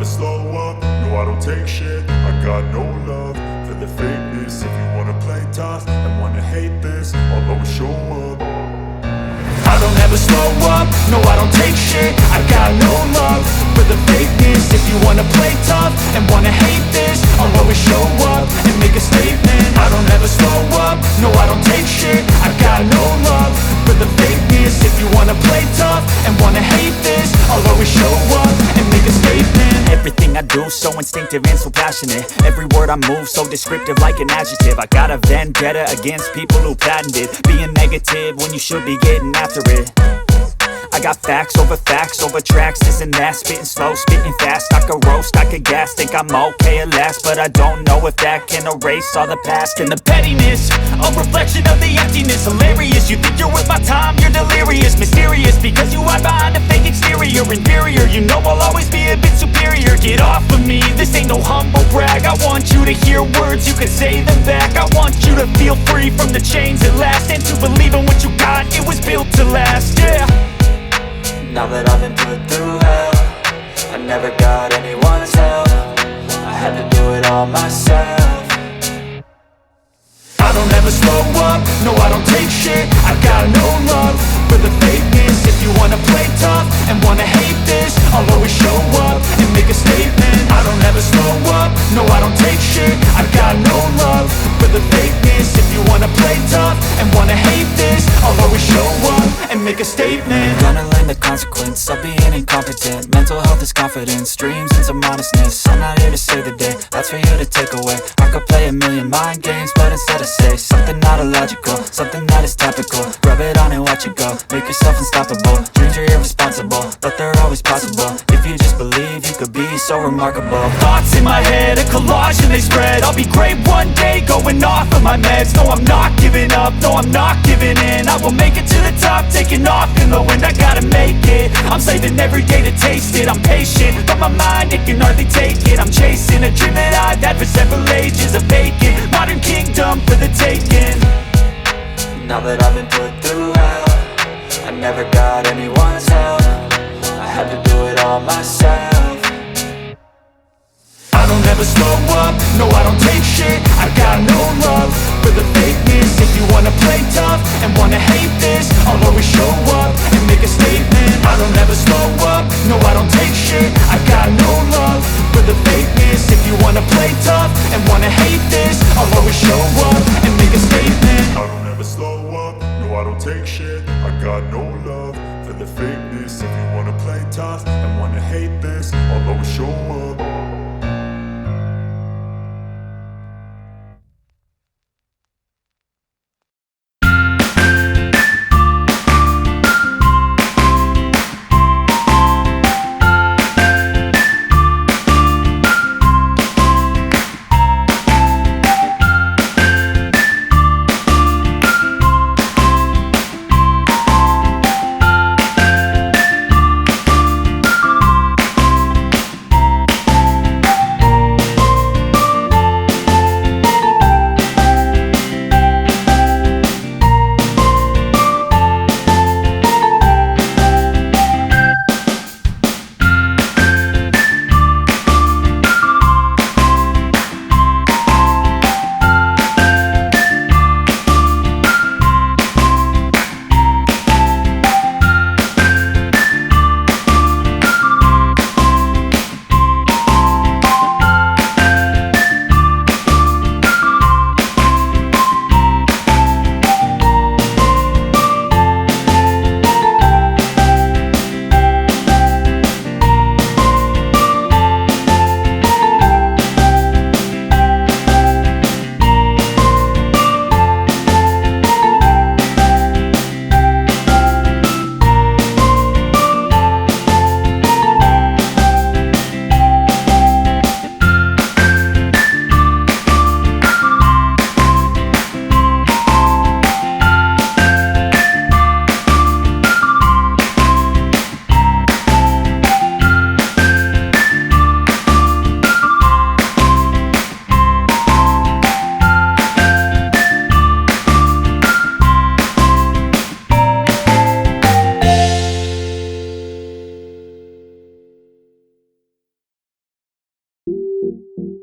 slow up, no I don't take shit. I got no love for the fakeness. If you wanna play tough and wanna hate this, I'll always show up. I don't ever slow up, no I don't take shit. I got no love for the fakeness. If you wanna play tough and wanna hate this, I'll always show up and make a statement. I don't ever slow up, no I don't take shit. I got no love for the fakeness. If you wanna play tough and wanna hate this, I'll always show up and make a statement. Everything I do so instinctive and so passionate. Every word I move so descriptive like an adjective. I got a vendetta against people who patented being negative when you should be getting after it. I got facts over tracks, this and that. Spitting slow, spitting fast, I could roast, I could gas. Think I'm okay at last, but I don't know if that can erase all the past. And the pettiness, a reflection of the emptiness. Hilarious, you think you're worth my time, you're delirious. Mysterious, because you hide behind a fake exterior. Inferior, you know I'll always be a bit superior. Get off of me, this ain't no humble brag. I want you to hear words, you can say them back. I want you to feel free from the chains at last, and to believe in what you got, it was built to last, yeah. Now that I've been put through hell, I never got anyone's help. I had to do it all myself. I don't ever slow up, no I don't take shit. I got no love for the fakeness. If you wanna play tough and wanna hate this, I'll always show up and make a statement. I don't ever slow up, no I don't take shit. I got no love for the fakeness. If you wanna play tough and wanna hate this, I'll always show up and make a statement. Gonna learn the consequence of being incompetent. Mental health is confidence, dreams and some modestness. I'm not here to save the day, that's for you to take away. I could play a million mind games, but instead I say something not illogical, something that is topical. Rub it on and watch it go, make yourself unstoppable. Dreams are irresponsible, but they're always possible. If you just believe, you could be so remarkable. Thoughts in my head, a collage and they spread. I'll be great one day, going off of my meds. No, I'm not giving up, no, I'm not giving in. I will make it to the top, taking off in the wind. I gotta make it, I'm saving every day to taste it. I'm patient, but my mind, it can hardly take it. I'm chasing a dream that I've had for several ages. A vacant, modern kingdom for the taking. Now that I've been put through hell, I never got anyone's help. I had to do it all myself. I don't ever slow up, no I don't take shit. I got no love for the fakeness. If you wanna play tough and wanna hate this, I'll always show up and make a statement. I don't ever slow up, no I don't take shit. I got no love for the fakeness. If you wanna play tough and wanna hate this, I'll always show up and make a statement. I don't ever slow up, no I don't take shit. I got no love for the fakeness. If you wanna play tough and wanna hate this, I'll always show up. you.